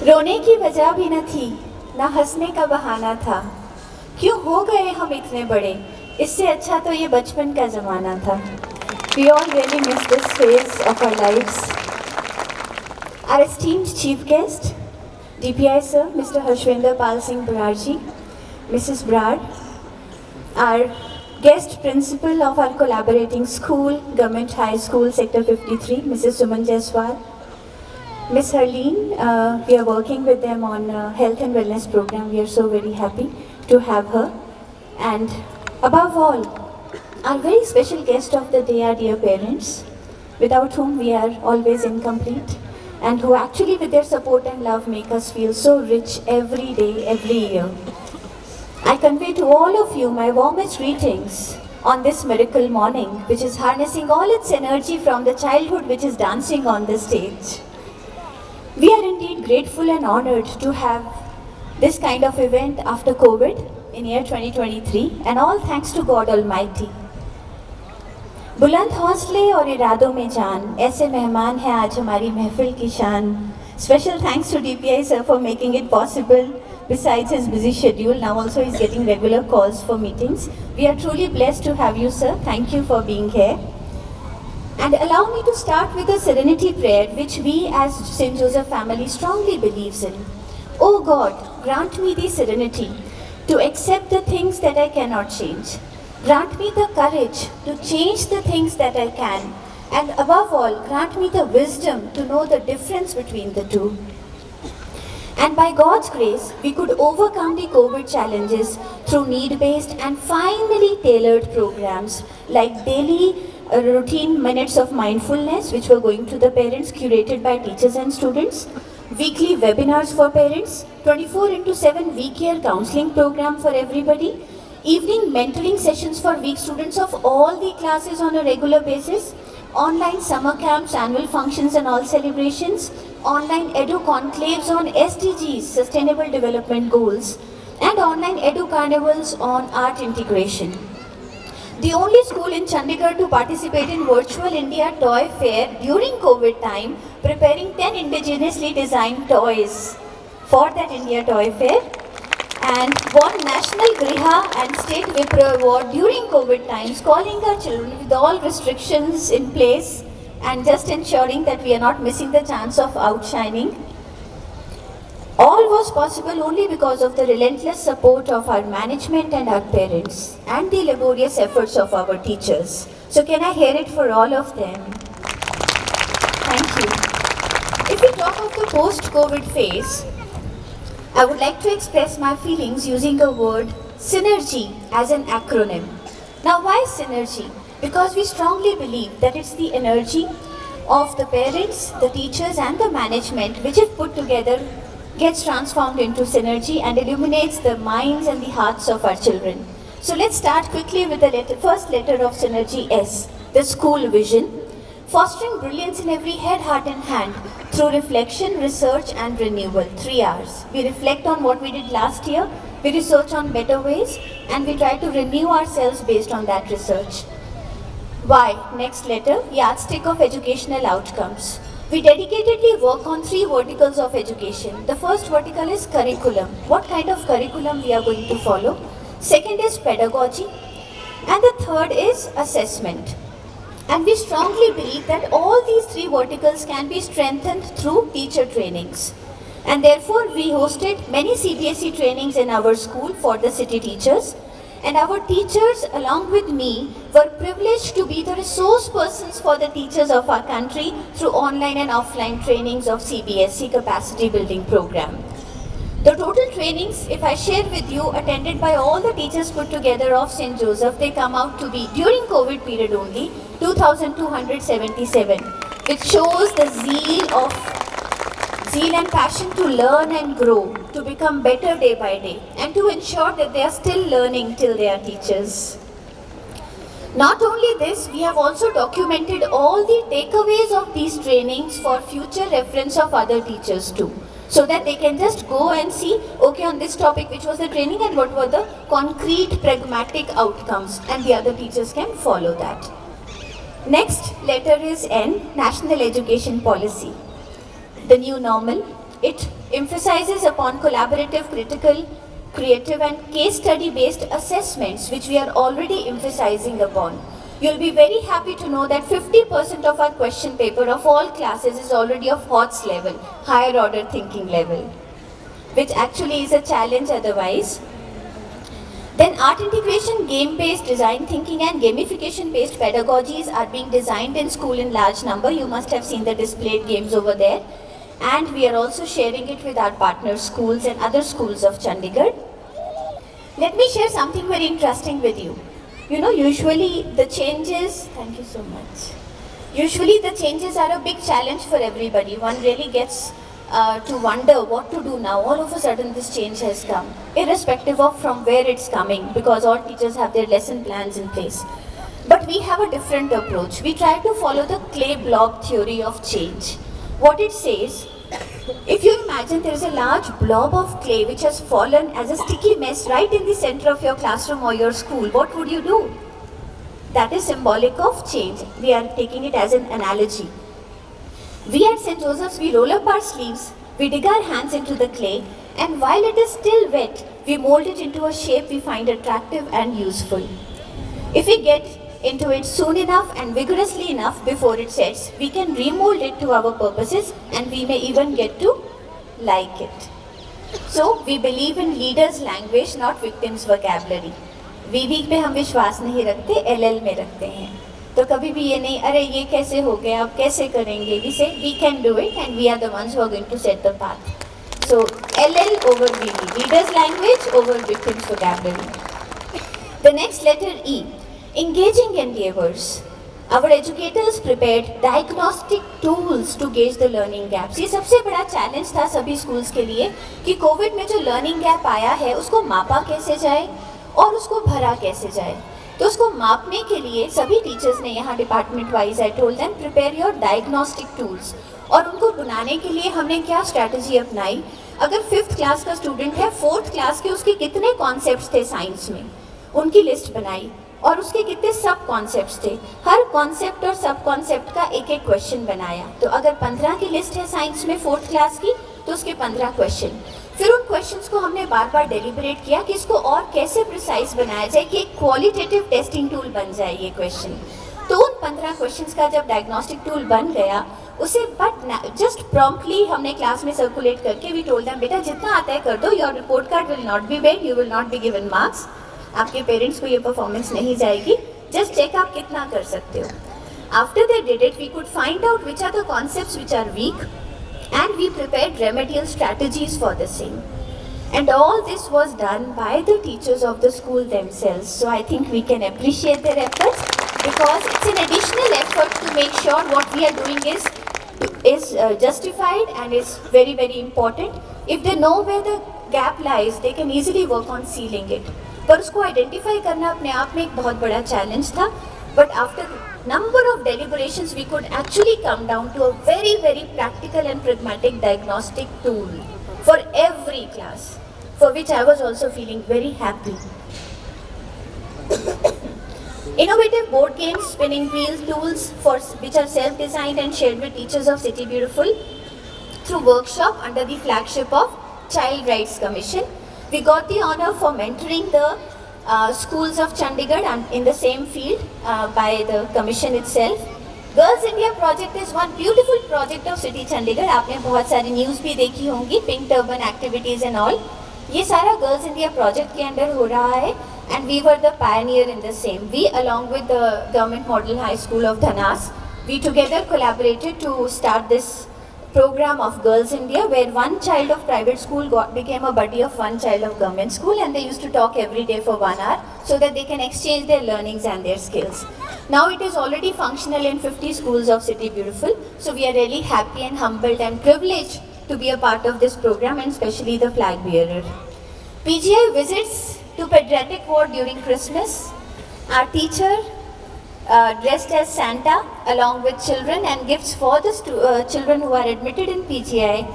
रोने की वजह भी न थी, ना हंसने का बहाना था। क्यों हो गए हम इतने बड़े, इससे अच्छा तो ये बचपन का ज़माना था। We all really miss this phase of our lives. Our esteemed chief guest, DPI sir, Mr. Harshwinder Pal Singh Bararji, Mrs. Brad, our guest principal of our collaborating school, Government High School, Sector 53, Mrs. Suman Jaiswal, Miss Harleen, we are working with them on health and wellness program. We are so very happy to have her. And above all, our very special guest of the day are dear parents, without whom we are always incomplete, and who actually with their support and love make us feel so rich every day, every year. I convey to all of you my warmest greetings on this miracle morning, which is harnessing all its energy from the childhood which is dancing on the stage. We are indeed grateful and honored to have this kind of event after COVID in year 2023, and all thanks to God Almighty. बुलंद हौसले और इरादों में जान, ऐसे मेहमान हैं आज हमारी महफिल की शान. Special thanks to DPI sir for making it possible. Besides his busy schedule, now also he's getting regular calls for meetings. We are truly blessed to have you, sir. Thank you for being here. And allow me to start with a serenity prayer which we as St. Joseph family strongly believes in. Oh God, grant me the serenity to accept the things that I cannot change. Grant me the courage to change the things that I can. And above all, grant me the wisdom to know the difference between the two. And by God's grace, we could overcome the COVID challenges through need-based and finely tailored programs like daily routine minutes of mindfulness, which were going to the parents, curated by teachers and students, weekly webinars for parents, 24/7 week care counseling program for everybody, evening mentoring sessions for weak students of all the classes on a regular basis, online summer camps, annual functions and all celebrations, online edu conclaves on SDGs, Sustainable Development Goals, and online edu carnivals on art integration. The only school in Chandigarh to participate in Virtual India Toy Fair during COVID time, preparing 10 indigenously designed toys for that India Toy Fair, and won National Griha and State Vipra Award during COVID times, calling our children with all restrictions in place and just ensuring that we are not missing the chance of outshining. All was possible only because of the relentless support of our management and our parents and the laborious efforts of our teachers. So can I hear it for all of them? Thank you. If we talk of the post-COVID phase, I would like to express my feelings using a word, synergy, as an acronym. Now why synergy? Because we strongly believe that it's the energy of the parents, the teachers and the management which if put together gets transformed into synergy and illuminates the minds and the hearts of our children. So let's start quickly with the first letter of synergy, S, the school vision. Fostering brilliance in every head, heart and hand through reflection, research and renewal. 3 hours. We reflect on what we did last year, we research on better ways and we try to renew ourselves based on that research. Y, next letter, yardstick of educational outcomes. We dedicatedly work on 3 verticals of education. The first vertical is curriculum. What kind of curriculum we are going to follow? Second is pedagogy. And the third is assessment. And we strongly believe that all these 3 verticals can be strengthened through teacher trainings. And therefore, we hosted many CBSE trainings in our school for the city teachers. And our teachers, along with me, were privileged to be the resource persons for the teachers of our country through online and offline trainings of CBSE capacity building program. The total trainings, if I share with you, attended by all the teachers put together of St. Joseph, they come out to be, during COVID period only, 2,277, which shows the zeal and passion to learn and grow, to become better day by day, and to ensure that they are still learning till they are teachers. Not only this, we have also documented all the takeaways of these trainings for future reference of other teachers too, so that they can just go and see, okay, on this topic which was the training and what were the concrete pragmatic outcomes, and the other teachers can follow that. Next letter is N, National Education Policy. The new normal, It emphasizes upon collaborative, critical, creative and case study based assessments, which we are already emphasizing upon. You'll be very happy to know that 50% of our question paper of all classes is already of HOTS level, higher order thinking level, which actually is a challenge otherwise. Then art integration, game-based design thinking and gamification-based pedagogies are being designed in school in large number. You must have seen the displayed games over there. And we are also sharing it with our partner schools and other schools of Chandigarh. Let me share something very interesting with you. You know, usually the changes, thank you so much. Usually the changes are a big challenge for everybody. One really gets to wonder what to do now. All of a sudden this change has come, irrespective of from where it's coming, because all teachers have their lesson plans in place. But we have a different approach. We try to follow the clay blob theory of change. What it says, if you imagine there is a large blob of clay which has fallen as a sticky mess right in the center of your classroom or your school, what would you do? That is symbolic of change. We are taking it as an analogy. We at St. Joseph's, we roll up our sleeves, we dig our hands into the clay, and while it is still wet, we mold it into a shape we find attractive and useful. If we get into it soon enough and vigorously enough before it sets, we can remold it to our purposes and we may even get to like it. So, we believe in leaders' language, not victims' vocabulary. VV पे हम विश्वास नहीं रखते, LL में रखते हैं. तो कभी भी ये नहीं, अरे ये कैसे हो गया, अब कैसे करेंगे? We say we can do it and we are the ones who are going to set the path. So LL over VV, leaders language over victims vocabulary. The next letter E, engaging endeavors. Our educators prepared diagnostic tools to gauge the learning gaps. ये सबसे बड़ा challenge था सभी schools के लिए कि Covid में जो लर्निंग गैप आया है उसको मापा कैसे जाए और उसको भरा कैसे जाए. तो उसको मापने के लिए सभी टीचर्स ने यहाँ department wise I told them prepare your diagnostic tools. और उनको बनाने के लिए हमने क्या स्ट्रैटेजी अपनाई. अगर 5th क्लास का स्टूडेंट है, 4th क्लास के उसके कितने कॉन्सेप्ट्स थे साइंस में, उनकी लिस्ट बनाई और उसके कितने सब कॉन्सेप्ट्स थे. हर कॉन्सेप्ट और सब कॉन्सेप्ट का एक एक क्वेश्चन बनाया. तो अगर 15 की लिस्ट है साइंस में 4th क्लास की, तो उसके 15 क्वेश्चन. फिर उन क्वेश्चंस को हमने बार बार डेलिब्रेट किया कि इसको और कैसे प्रिसाइज बनाया जाए कि एक क्वालिटेटिव टेस्टिंग टूल बन जाए ये क्वेश्चन. तो उन 15 क्वेश्चंस का जब डायग्नोस्टिक टूल बन गया, उसे बट जस्ट प्रॉम्प्टली हमने क्लास में सर्कुलेट करके वी टोल्ड देम, बेटा जितना आता है कर दो, your report card will not be weighed, you will not be given marks. आपके पेरेंट्स को ये परफॉर्मेंस नहीं जाएगी, जस्ट चेक आप कितना कर सकते हो. After they did it, we could find out which are the concepts which are weak and we prepared remedial strategies for the same. And all this was done by the teachers of the school themselves. So I think we can appreciate their efforts because it's an additional effort to make sure what we are doing is justified and is very, very important. If they know where the gap lies, they can easily work on sealing it. पर उसको identify करना अपने आप में एक बहुत बड़ा challenge था. But after number of deliberations, we could actually come down to a very, very practical and pragmatic diagnostic tool for every class, for which I was also feeling very happy. Innovative board games, spinning wheel tools which are self-designed and shared with teachers of City Beautiful through workshop under the flagship of Child Rights Commission. We got the honor for mentoring the schools of Chandigarh and in the same field by the commission itself. Girls India project is one beautiful project of City Chandigarh. आपने बहुत सारी news भी देखी होंगी, pink turban activities and all. ये सारा girls India project के under हो रहा है and we were the pioneer in the same. We along with the Government Model High School of Dhanas, we together collaborated to start this program of Girls India, where one child of private school became a buddy of one child of government school, and they used to talk every day for 1 hour so that they can exchange their learnings and their skills. Now it is already functional in 50 schools of City Beautiful, so we are really happy and humbled and privileged to be a part of this program, and especially the flag bearer. PGI visits to pediatric ward during Christmas. Our teacher dressed as Santa along with children and gifts for the children who are admitted in PGI.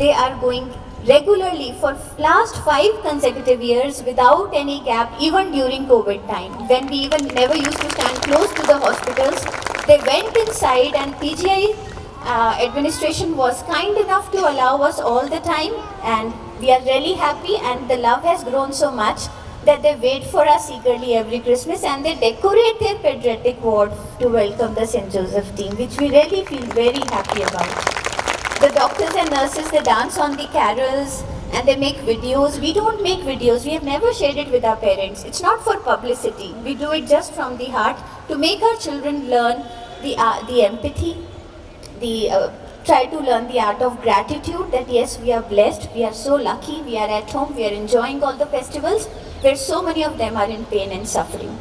They are going regularly for last 5 consecutive years without any gap, even during COVID time, when we even never used to stand close to the hospitals. They went inside, and PGI Administration was kind enough to allow us all the time, and we are really happy, and the love has grown so much that they wait for us eagerly every Christmas, and they decorate their pediatric ward to welcome the St. Joseph team, which we really feel very happy about. The doctors and nurses, they dance on the carols and they make videos. We don't make videos. We have never shared it with our parents. It's not for publicity. We do it just from the heart to make our children learn the empathy, try to learn the art of gratitude, that yes, we are blessed, we are so lucky, we are at home, we are enjoying all the festivals where so many of them are in pain and suffering.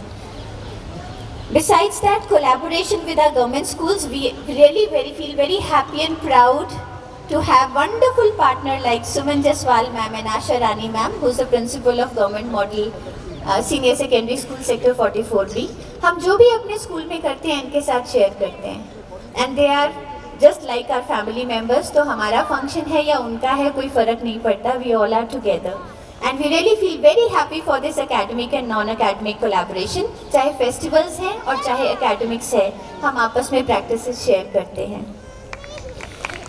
Besides that, collaboration with our government schools, we really feel very happy and proud to have wonderful partner like Suman Jaswal ma'am and Asha Rani ma'am, who is the principal of Government Model Senior Secondary School Sector 44B. हम जो भी अपने school में करते हैं इनके साथ share करते हैं, and they are just like our family members. तो हमारा फंक्शन है या उनका है कोई फर्क नहीं पड़ता. We all are together. And we really feel very happy for this academic and non-academic collaboration. चाहे festivals हैं और चाहे academics है, हम आपस में practices share करते हैं.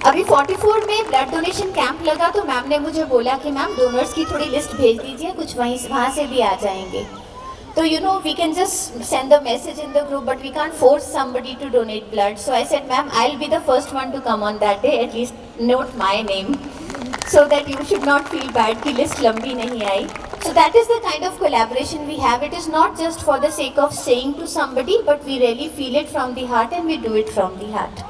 अभी 44 में ब्लड डोनेशन कैंप लगा तो मैम ने मुझे बोला कि मैम डोनर्स की थोड़ी लिस्ट भेज दीजिए, कुछ वहाँ से भी आ जाएंगे. So you know, we can just send the message in the group, but we can't force somebody to donate blood. So I said, ma'am, I'll be the first one to come on that day, at least note my name, so that you should not feel bad कि list लंबी नहीं आई. So that is the kind of collaboration we have. It is not just for the sake of saying to somebody, but we really feel it from the heart and we do it from the heart.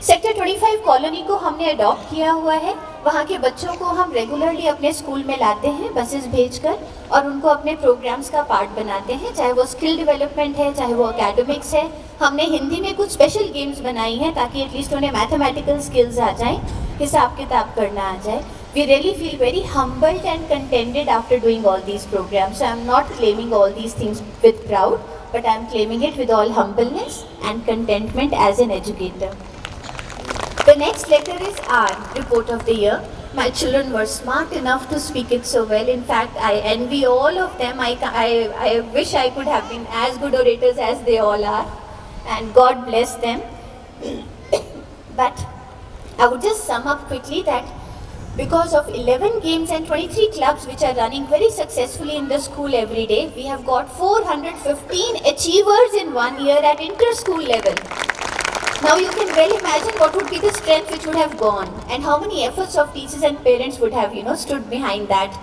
Sector 25 colony को हमने adopt किया हुआ है. वहाँ के बच्चों को हम रेगुलरली अपने स्कूल में लाते हैं बसेस भेजकर और उनको अपने प्रोग्राम्स का पार्ट बनाते हैं, चाहे वो स्किल डेवलपमेंट है, चाहे वो एकेडमिक्स है. हमने हिंदी में कुछ स्पेशल गेम्स बनाई हैं ताकि एटलीस्ट उन्हें मैथमेटिकल स्किल्स आ जाएं, हिसाब किताब करना आ जाए. We really feel very humbled and contented after doing all these programs. So I am not claiming all these things with proud, but I am claiming it with all humbleness and contentment as an educator. The next letter is R, report of the year. My children were smart enough to speak it so well. In fact, I envy all of them. I wish I could have been as good orators as they all are. And God bless them. But I would just sum up quickly that because of 11 games and 23 clubs which are running very successfully in the school every day, we have got 415 achievers in 1 year at inter-school level. Now you can well imagine what would be the strength which would have gone and how many efforts of teachers and parents would have, stood behind that,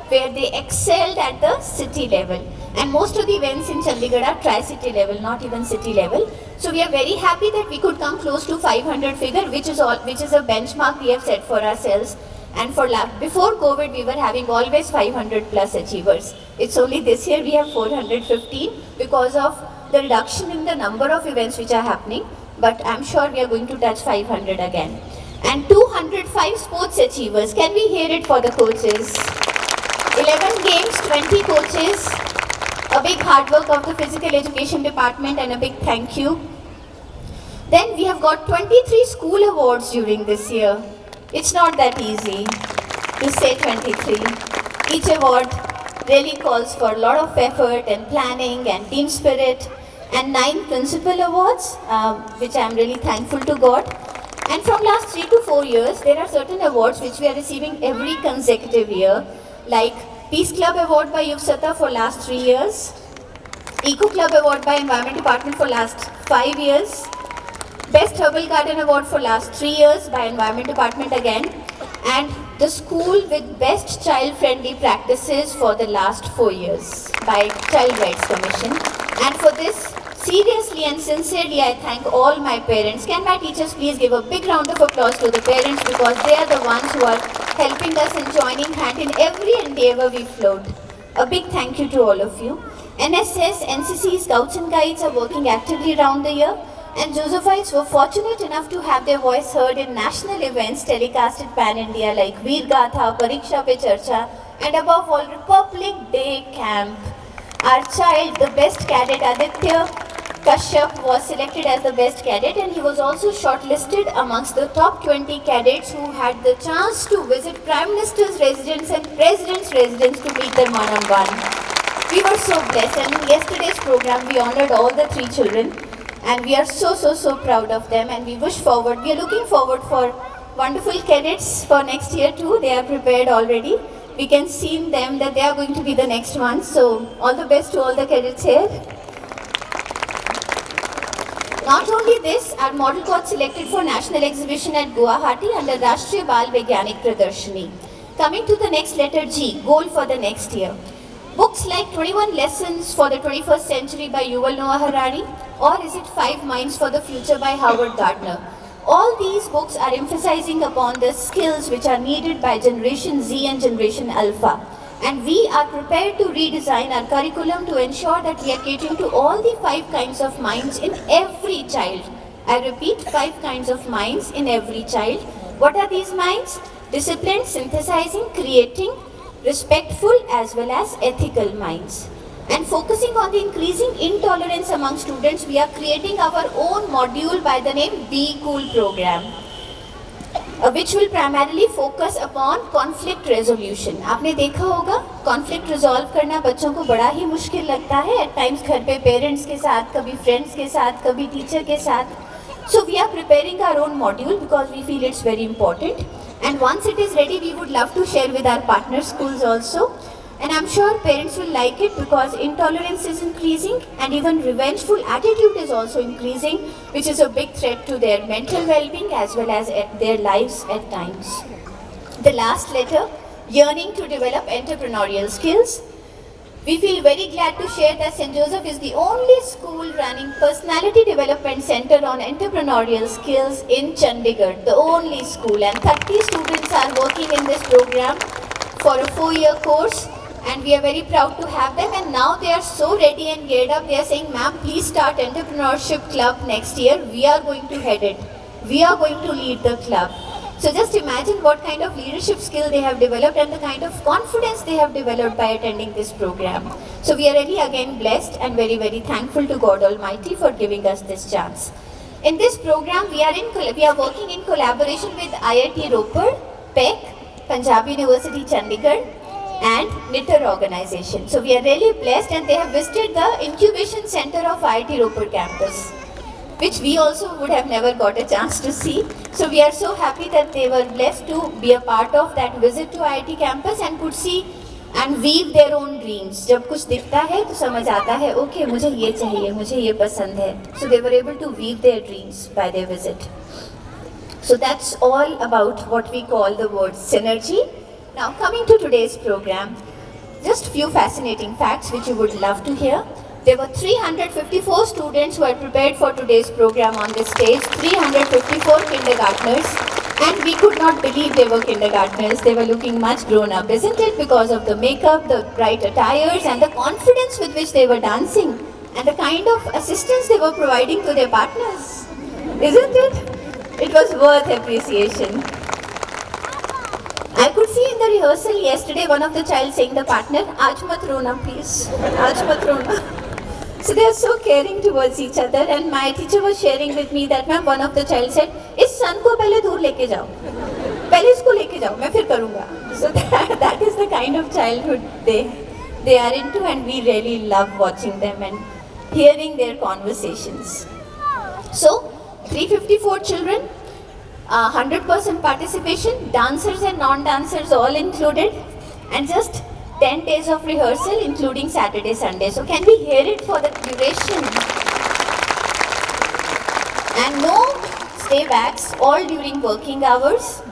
where they excelled at the city level. And most of the events in Chandigarh are tri-city level, not even city level. So we are very happy that we could come close to 500 figure, which is a benchmark we have set for ourselves. And before COVID, we were having always 500 plus achievers. It's only this year we have 415 because of the reduction in the number of events which are happening. But I'm sure we are going to touch 500 again. And 205 sports achievers. Can we hear it for the coaches? 11 games, 20 coaches. A big hard work of the physical education department and a big thank you. Then we have got 23 school awards during this year. It's not that easy to say 23. Each award really calls for a lot of effort and planning and team spirit. And 9 principal awards, which I am really thankful to God. And from last 3 to 4 years, there are certain awards which we are receiving every consecutive year, like Peace Club Award by Yuv Sata for last 3 years, Eco Club Award by Environment Department for last 5 years, Best Herbal Garden Award for last 3 years by Environment Department again, and the school with Best Child Friendly Practices for the last 4 years by Child Rights Commission. And for this, seriously and sincerely, I thank all my parents. Can my teachers please give a big round of applause to the parents because they are the ones who are helping us and joining hand in every endeavor we float. A big thank you to all of you. NSS, NCC, Scouts and Guides are working actively around the year. And Josephites were fortunate enough to have their voice heard in national events telecasted pan-India like Veer Gatha, Pariksha Pe Charcha, and above all, Republic Day Camp. Our child, the best cadet Aditya Kashyap, was selected as the best cadet and he was also shortlisted amongst the top 20 cadets who had the chance to visit Prime Minister's residence and President's residence to meet them one-on-one. We were so blessed and in yesterday's program we honored all the 3 children. And we are so proud of them, and we are looking forward for wonderful cadets for next year too. They are prepared already. We can see in them that they are going to be the next ones. So all the best to all the cadets here. Not only this, our model got selected for national exhibition at Guwahati under Rashtriya Bal Vaigyanik Pradarshani. Coming to the next letter G, goal for the next year. Books like 21 Lessons for the 21st Century by Yuval Noah Harari, or is it 5 Minds for the Future by Howard Gardner? All these books are emphasizing upon the skills which are needed by Generation Z and Generation Alpha. And we are prepared to redesign our curriculum to ensure that we are catering to all the 5 kinds of minds in every child. I repeat, 5 kinds of minds in every child. What are these minds? Disciplined, synthesizing, creating, respectful as well as ethical minds. And focusing on the increasing intolerance among students, we are creating our own module by the name Be Cool program, which will primarily focus upon conflict resolution. आपने देखा होगा conflict resolve करना बच्चों को बड़ा ही मुश्किल लगता है at times घर पे parents के साथ, कभी friends के साथ, कभी teacher के साथ. So we are preparing our own module because we feel it's very important. And once it is ready, we would love to share with our partner schools also. And I'm sure parents will like it because intolerance is increasing and even revengeful attitude is also increasing, which is a big threat to their mental well-being as well as their lives at times. The last letter, yearning to develop entrepreneurial skills. We feel very glad to share that St. Joseph is the only school running personality development center on entrepreneurial skills in Chandigarh, the only school, and 30 students are working in this program for a 4-year course, and we are very proud to have them. And now they are so ready and geared up. They are saying, ma'am, please start entrepreneurship club next year. We are going to head it. We are going to lead the club. So just imagine what kind of leadership skill they have developed and the kind of confidence they have developed by attending this program. So we are really again blessed and very thankful to God Almighty for giving us this chance. In this program, we are working in collaboration with IIT Ropar, PEC, Punjab University Chandigarh, and Knitter organization. So we are really blessed, and they have visited the incubation center of IIT Ropar campus, which we also would have never got a chance to see. So we are so happy that they were blessed to be a part of that visit to IIT campus and could see and weave their own dreams. जब कुछ दिखता है तो समझ आता है, okay, मुझे ये चाहिए, मुझे ये पसंद है. So they were able to weave their dreams by their visit. So that's all about what we call the word synergy. Now coming to today's program, just few fascinating facts which you would love to hear. There were 354 students who are prepared for today's program on this stage, 354 kindergartners, and we could not believe they were kindergartners. They were looking much grown up, isn't it? Because of the makeup, the bright attires, and the confidence with which they were dancing, and the kind of assistance they were providing to their partners, isn't it? It was worth appreciation. I could see in the rehearsal yesterday one of the child saying the partner, "Aaj mat rona, please. Aaj mat rona." So they are so caring towards each other, and my teacher was sharing with me that, ma'am, one of the child said, "इस सन को पहले दूर लेके जाओ, पहले इसको लेके जाओ, मैं फिर करूँगा." So that is the kind of childhood they are into, and we really love watching them and hearing their conversations. So 354 children, 100% participation, dancers and non-dancers all included, and just 10 days of rehearsal including Saturday, Sunday. So can we hear it for the duration? And no stay backs, all during working hours.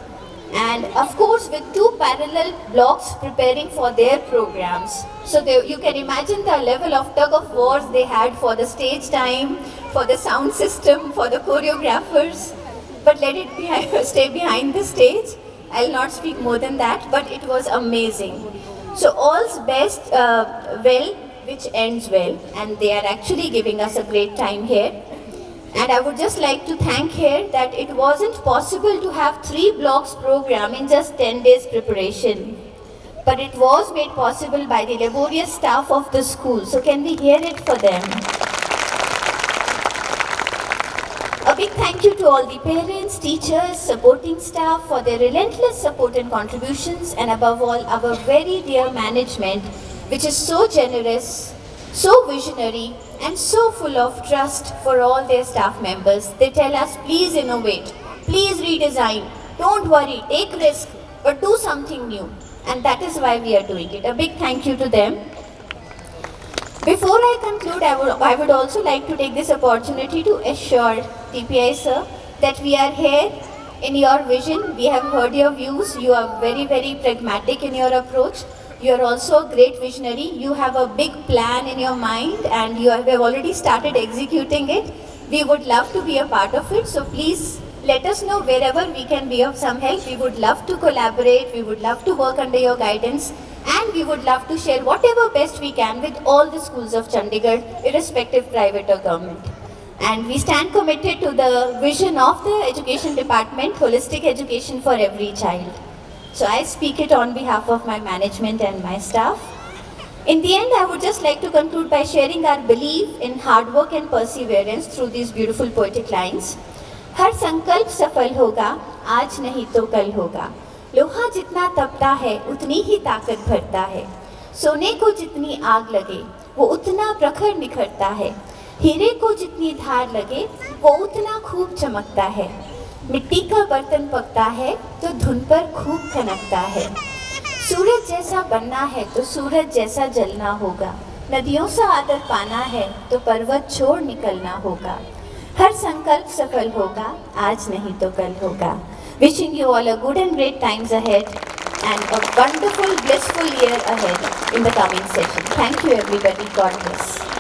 And of course with 2 parallel blocks preparing for their programs. So you can imagine the level of tug of wars they had for the stage time, for the sound system, for the choreographers. But let it stay behind the stage. I'll not speak more than that, but it was amazing. So all's best well which ends well, and they are actually giving us a great time here. And I would just like to thank here that it wasn't possible to have 3 blocks program in just 10 days preparation. But it was made possible by the laborious staff of the school. So can we hear it for them? A big thank you to all the parents, teachers, supporting staff for their relentless support and contributions, and above all our very dear management, which is so generous, so visionary, and so full of trust for all their staff members. They tell us, please innovate, please redesign, don't worry, take risk, but do something new. And that is why we are doing it. A big thank you to them. Before I conclude, I would also like to take this opportunity to assure TPI sir that we are here in your vision. We have heard your views. You are very, very pragmatic in your approach. You are also a great visionary. You have a big plan in your mind and you have already started executing it. We would love to be a part of it. So please let us know wherever we can be of some help. We would love to collaborate. We would love to work under your guidance. And we would love to share whatever best we can with all the schools of Chandigarh, irrespective private or government. And we stand committed to the vision of the Education Department, holistic education for every child. So I speak it on behalf of my management and my staff. In the end, I would just like to conclude by sharing our belief in hard work and perseverance through these beautiful poetic lines. हर संकल्प सफल होगा, आज नहीं तो कल होगा. लोहा जितना तपता है उतनी ही ताकत भरता है. सोने को जितनी आग लगे वो उतना प्रखर निखरता है. हीरे को जितनी धार लगे वो उतना खूब चमकता है. मिट्टी का बर्तन पकता है तो धुन पर खूब खनकता है. सूरज जैसा बनना है तो सूरज जैसा जलना होगा. नदियों सा आदर पाना है तो पर्वत छोड़ निकलना होगा. हर संकल्प सफल होगा, आज नहीं तो कल होगा. Wishing you all a good and great times ahead and a wonderful, blissful year ahead in the coming session. Thank you everybody. God bless.